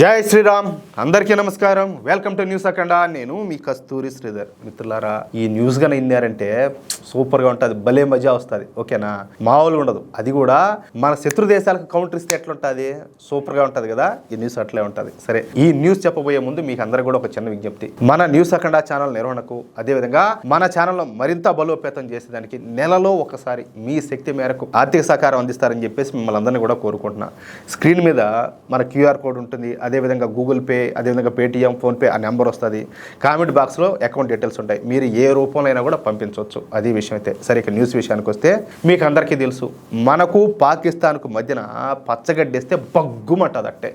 జై శ్రీరామ్. అందరికీ నమస్కారం. వెల్కమ్ టు న్యూస్ అఖండ. నేను మీ కస్తూరి శ్రీధర్. మిత్రులారా, ఈ న్యూస్ గా ఇన్నారంటే సూపర్గా ఉంటుంది, భలే మజా వస్తుంది. ఓకేనా, మామూలుగా ఉండదు. అది కూడా మన శత్రు దేశాలకు కౌంటర్ ఇస్తే ఎట్లుంటుంది, సూపర్గా ఉంటుంది కదా. ఈ న్యూస్ అట్లే ఉంటుంది. సరే, ఈ న్యూస్ చెప్పబోయే ముందు మీకు అందరూ కూడా ఒక చిన్న విజ్ఞప్తి. మన న్యూస్ అఖండ ఛానల్ నిర్వహణకు, అదేవిధంగా మన ఛానల్లో మరింత బలోపేతం చేసేదానికి నెలలో ఒకసారి మీ శక్తి మేరకు ఆర్థిక సహకారం అందిస్తారని చెప్పేసి మిమ్మల్ని అందరినీ కూడా కోరుకుంటున్నా. స్క్రీన్ మీద మన క్యూఆర్ కోడ్ ఉంటుంది, అదేవిధంగా గూగుల్ పే, అదేవిధంగా పేటిఎం, ఫోన్పే ఆ నెంబర్ వస్తుంది. కామెంట్ బాక్స్లో అకౌంట్ డీటెయిల్స్ ఉంటాయి. మీరు ఏ రూపంలో అయినా కూడా పంపించవచ్చు. అది విషయం అయితే. సరే, ఇక న్యూస్ విషయానికి వస్తే మీకు అందరికీ తెలుసు, మనకు పాకిస్తాన్కు మధ్యన పచ్చగడ్డేస్తే బగ్గుమంటుందట్టే.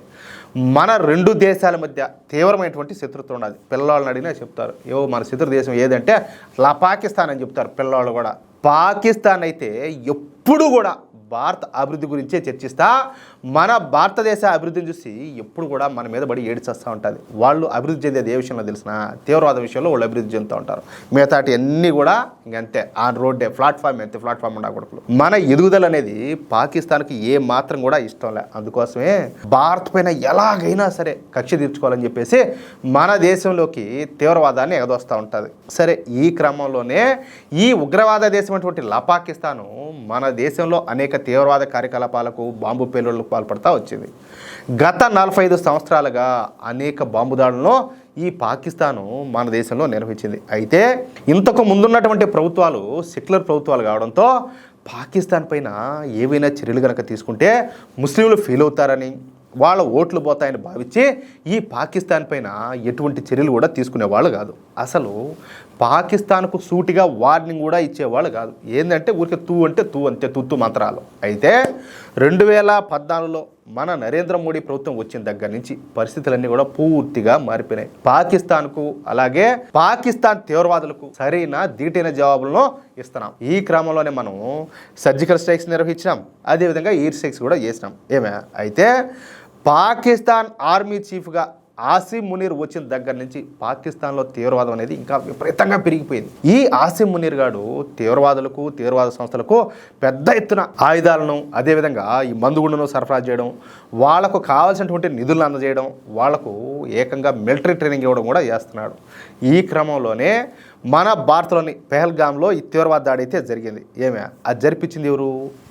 మన రెండు దేశాల మధ్య తీవ్రమైనటువంటి శత్రుత్వం ఉన్నది. పిల్లవాళ్ళని అడిగినా చెప్తారు, మన శత్రు దేశం ఏదంటే పాకిస్తాన్ అని చెప్తారు పిల్లవాళ్ళు కూడా. పాకిస్తాన్ అయితే ఎప్పుడు కూడా భారత అభివృద్ధి గురించే చర్చిస్తా, మన భారతదేశ అభివృద్ధిని చూసి ఎప్పుడు కూడా మన మీద పడి ఏడ్చేస్తూ ఉంటుంది. వాళ్ళు అభివృద్ధి చెందేది ఏ విషయంలో తెలిసిన, తీవ్రవాద విషయంలో వాళ్ళు అభివృద్ధి చెందుతూ ఉంటారు. మిగతాటి అన్నీ కూడా ఇంకంతే, ఆన్ రోడ్డే, ప్లాట్ఫామ్ ఎంత ప్లాట్ఫామ్ ఉండకూడదు. మన ఎదుగుదల అనేది పాకిస్తాన్కి ఏ మాత్రం కూడా ఇష్టం లే. అందుకోసమే భారత్ పైన ఎలాగైనా సరే కక్ష తీర్చుకోవాలని చెప్పేసి మన దేశంలోకి తీవ్రవాదాన్ని ఎగదోస్తూ ఉంటుంది. సరే, ఈ క్రమంలోనే ఈ ఉగ్రవాద దేశం అటువంటి పాకిస్తాను మన దేశంలో అనేక తీవ్రవాద కార్యకలాపాలకు, బాంబు పేలుళ్లకు పాల్పడతా వచ్చింది. గత 45 సంవత్సరాలుగా అనేక బాంబు దాడులను ఈ పాకిస్తాను మన దేశంలో నిర్వహించింది. అయితే ఇంతకు ముందున్నటువంటి ప్రభుత్వాలు సెక్యులర్ ప్రభుత్వాలు కావడంతో పాకిస్తాన్ పైన ఏవైనా చర్యలు కనుక తీసుకుంటే ముస్లింలు ఫీల్ అవుతారని, వాళ్ళ ఓట్లు పోతాయని భావించి ఈ పాకిస్తాన్ పైన ఎటువంటి చర్యలు కూడా తీసుకునేవాళ్ళు కాదు. అసలు పాకిస్తాన్కు సూటిగా వార్నింగ్ కూడా ఇచ్చేవాళ్ళు కాదు. ఏంటంటే ఊరికే తూ అంటే తూ అంతే, తుత్తు మంత్రాలు. అయితే 2014లో మన నరేంద్ర మోడీ ప్రభుత్వం వచ్చిన దగ్గర నుంచి పరిస్థితులన్నీ కూడా పూర్తిగా మారిపోయినాయి. పాకిస్తాన్కు అలాగే పాకిస్తాన్ తీవ్రవాదులకు సరైన ధీటైన జవాబులను ఇస్తున్నాం. ఈ క్రమంలోనే మనం సర్జికల్ స్ట్రైక్స్ నిర్వహించినాం, అదేవిధంగా ఎయిర్ స్ట్రైక్స్ కూడా చేసినాం. అయితే పాకిస్తాన్ ఆర్మీ చీఫ్గా ఆసిమ్ మునీర్ వచ్చిన దగ్గర నుంచి పాకిస్తాన్లో తీవ్రవాదం అనేది ఇంకా విపరీతంగా పెరిగిపోయింది. ఈ ఆసిమ్ మునీర్ గారు తీవ్రవాదులకు, తీవ్రవాద సంస్థలకు పెద్ద ఎత్తున ఆయుధాలను, అదేవిధంగా ఈ మందుగుండును సరఫరా చేయడం, వాళ్లకు కావాల్సినటువంటి నిధులను అందజేయడం, వాళ్లకు ఏకంగా మిలిటరీ ట్రైనింగ్ ఇవ్వడం కూడా చేస్తున్నాడు. ఈ క్రమంలోనే మన భారత్లోని పెహల్గామ్లో ఈ తీవ్రవాద దాడి అయితే జరిగింది. అది జరిపించింది ఎవరు?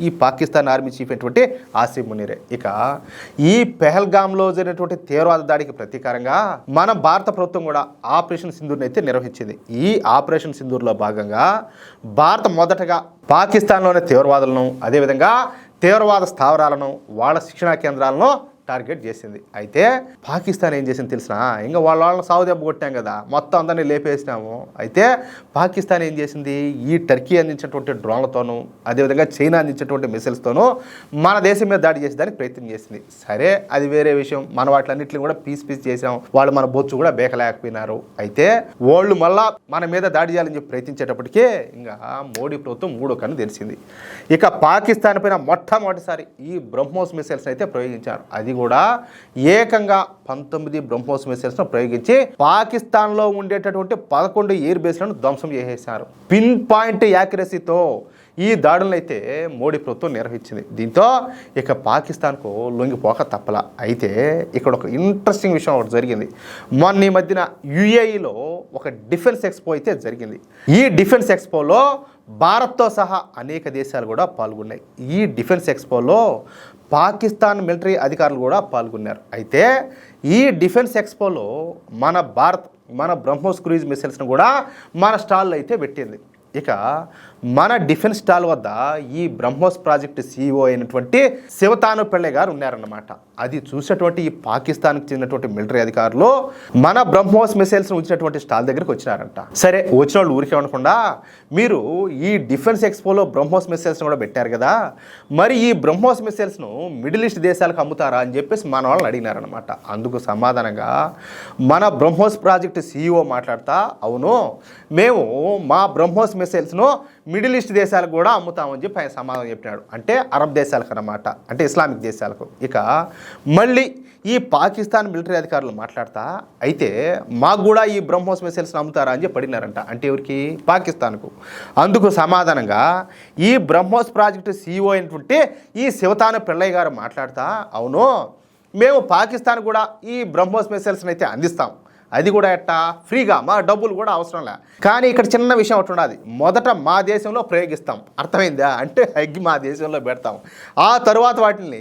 ఈ పాకిస్తాన్ ఆర్మీ చీఫ్ అయినటువంటి ఆసిమ్ మునీరే. ఇక ఈ పెహల్గామ్లో జరిగినటువంటి తీవ్రవాద దాడికి ప్రతీకారంగా మన భారత ప్రభుత్వం కూడా ఆపరేషన్ సింధూర్ని అయితే నిర్వహించింది. ఈ ఆపరేషన్ సింధూర్లో భాగంగా భారత మొదటగా పాకిస్తాన్లోని తీవ్రవాదులను, అదేవిధంగా తీవ్రవాద స్థావరాలను, వాళ్ళ శిక్షణా కేంద్రాలను టార్గెట్ చేసింది. అయితే పాకిస్తాన్ ఏం చేసింది తెలిసిన, ఇంకా వాళ్ళని సాగు దెబ్బ కొట్టాం కదా, మొత్తం అందరినీ లేపేసినాము. అయితే పాకిస్తాన్ ఏం చేసింది, ఈ టర్కీ అందించినటువంటి డ్రోన్లతోనూ, అదేవిధంగా చైనా అందించినటువంటి మిసైల్స్తోనూ మన దేశం మీద దాడి చేసేదానికి ప్రయత్నం చేసింది. సరే, అది వేరే విషయం. మన వాటిలన్నింటినీ కూడా పీస్ చేసాం. వాళ్ళు మన బొచ్చు కూడా బేకలేకపోయినారు. అయితే వాళ్ళు మళ్ళా మన మీద దాడి చేయాలని చెప్పి ప్రయత్నించేటప్పటికే ఇంకా మోడీ ప్రభుత్వం మూడో కన్ను తెలిసింది. ఇక పాకిస్తాన్ పైన మొట్టమొదటిసారి ఈ బ్రహ్మోస్ మిసైల్స్ అయితే ప్రయోగించారు. అది కూడా ఏకంగా 19 బ్రహ్మోస్ మిసైల్స్ను ప్రయోగించి పాకిస్తాన్లో ఉండేటటువంటి 11 ఎయిర్ బేస్లను ధ్వంసం చేసేశారు. పిన్ పాయింట్ యాక్యురసీతో ఈ దాడులను అయితే మోడీ ప్రభుత్వం నిర్వహించింది. దీంతో ఇక పాకిస్తాన్కు లొంగిపోక తప్పల. అయితే ఇక్కడ ఒక ఇంట్రెస్టింగ్ విషయం ఒకటి జరిగింది. మొన్న ఈ మధ్యన యుఏఈలో ఒక డిఫెన్స్ ఎక్స్పో అయితే జరిగింది. ఈ డిఫెన్స్ ఎక్స్పోలో భారత్తో సహా అనేక దేశాలు కూడా పాల్గొన్నాయి. ఈ డిఫెన్స్ ఎక్స్పోలో పాకిస్తాన్ మిలిటరీ అధికారులు కూడా పాల్గొన్నారు. అయితే ఈ డిఫెన్స్ ఎక్స్పోలో మన భారత్ బ్రహ్మోస్ క్రూయిజ్ మిసైల్స్ను కూడా మన స్టాల్లో అయితే పెట్టింది. ఇక మన డిఫెన్స్ స్టాల్ వద్ద ఈ బ్రహ్మోస్ ప్రాజెక్టు CEO అయినటువంటి శివతాను పెళ్ళే గారు ఉన్నారన్నమాట. అది చూసినటువంటి ఈ పాకిస్తాన్కి చెందినటువంటి మిలిటరీ అధికారులు మన బ్రహ్మోస్ మిసైల్స్ను ఉంచినటువంటి స్టాల్ దగ్గరికి వచ్చినారంట. సరే, వచ్చిన వాళ్ళు ఊరికే ఉండకుండా, మీరు ఈ డిఫెన్స్ ఎక్స్పోలో బ్రహ్మోస్ మిసైల్స్ను కూడా పెట్టారు కదా, మరి ఈ బ్రహ్మోస్ మిసైల్స్ను మిడిల్ ఈస్ట్ దేశాలకు అమ్ముతారా అని చెప్పేసి మన వాళ్ళని అడిగినారనమాట. అందుకు సమాధానంగా మన బ్రహ్మోస్ ప్రాజెక్టు CEO మాట్లాడతా, అవును, మేము మా బ్రహ్మోస్ మిసైల్స్ను మిడిల్ ఈస్ట్ దేశాలకు కూడా అమ్ముతామని చెప్పి ఆయన సమాధానం చెప్పినాడు. అంటే అరబ్ దేశాలకు అన్నమాట, అంటే ఇస్లామిక్ దేశాలకు. ఇక మళ్ళీ ఈ పాకిస్తాన్ మిలిటరీ అధికారులు మాట్లాడతా, అయితే మాకు కూడా ఈ బ్రహ్మోస్ మిసైల్స్ని అమ్ముతారా అని చెప్పి అడిగినారంట. అంటే ఎవరికి? పాకిస్తాన్కు. అందుకు సమాధానంగా ఈ బ్రహ్మోస్ ప్రాజెక్టు CEO అయినటువంటి ఈ శివతాను పిళ్ళయ్య గారు మాట్లాడతా, అవును, మేము పాకిస్తాన్ కూడా ఈ బ్రహ్మోస్ మిసైల్స్ని అయితే అందిస్తాం, అది కూడా ఎట్టా ఫ్రీగా, మా డబ్బులు కూడా అవసరం లే. కానీ ఇక్కడ చిన్న విషయం ఒకటి ఉన్నది, మొదట మా దేశంలో ప్రయోగిస్తాం, అర్థమైందా? అంటే అగ్గి మా దేశంలో పెడతాం, ఆ తరువాత వాటిని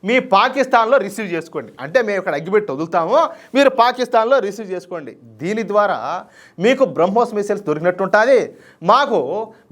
మీ పాకిస్తాన్లో రిసీవ్ చేసుకోండి. అంటే మేము ఇక్కడ అగ్గిపెట్టి వదులుతాము, మీరు పాకిస్తాన్లో రిసీవ్ చేసుకోండి. దీని ద్వారా మీకు బ్రహ్మోస్ మిసైల్స్ దొరికినట్టు ఉంటుంది, మాకు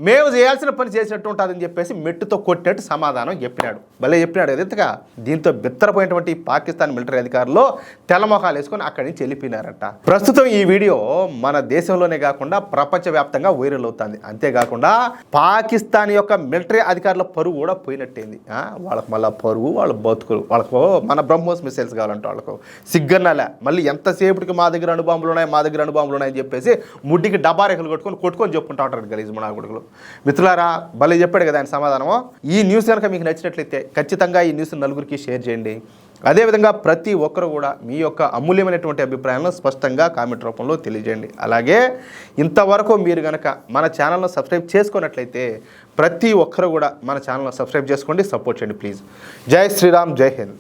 మేము చేయాల్సిన పని చేసినట్టు ఉంటుంది అని చెప్పేసి మెట్టుతో కొట్టినట్టు సమాధానం చెప్పినాడు. భలే చెప్పినాడు కదా ఇంతగా. దీంతో బిత్తరపోయినటువంటి పాకిస్తాన్ మిలిటరీ అధికారులు తెల్లమొఖాలు వేసుకొని అక్కడి నుంచి వెళ్ళిపోయినారట. ప్రస్తుతం ఈ వీడియో మన దేశంలోనే కాకుండా ప్రపంచవ్యాప్తంగా వైరల్ అవుతుంది. అంతేకాకుండా పాకిస్తాన్ యొక్క మిలిటరీ అధికారుల పరువు కూడా పోయినట్టయింది. వాళ్ళకు మళ్ళీ పరువు, వాళ్ళ బతుకులు, వాళ్ళకు మన బ్రహ్మోస్ మిసైల్స్ కావాలంటే వాళ్ళకు సిగ్గన్నాలే. మళ్ళీ ఎంతసేపటికి మా దగ్గర అణుబాంబులు ఉన్నాయి, మా దగ్గర అణుబాంబులు ఉన్నాయని చెప్పేసి ముడ్డికి డబ్బా రేఖలు కొట్టుకొని చెప్పుకుంటా ఉంటారు గలీజ్ మన కొడుకులు. మిత్రులారా, భలే చెప్పాడు కదా ఆయన సమాధానము. ఈ న్యూస్ కనుక మీకు నచ్చినట్లయితే ఖచ్చితంగా ఈ న్యూస్ నలుగురికి షేర్ చేయండి. అదేవిధంగా ప్రతి ఒక్కరు కూడా మీ యొక్క అమూల్యమైనటువంటి అభిప్రాయాలను స్పష్టంగా కామెంట్ రూపంలో తెలియజేయండి. అలాగే ఇంతవరకు మీరు కనుక మన ఛానల్ను సబ్స్క్రైబ్ చేసుకున్నట్లయితే ప్రతి ఒక్కరు కూడా మన ఛానల్ను సబ్స్క్రైబ్ చేసుకోండి, సపోర్ట్ చేయండి ప్లీజ్. జై శ్రీరామ్, జై హింద్.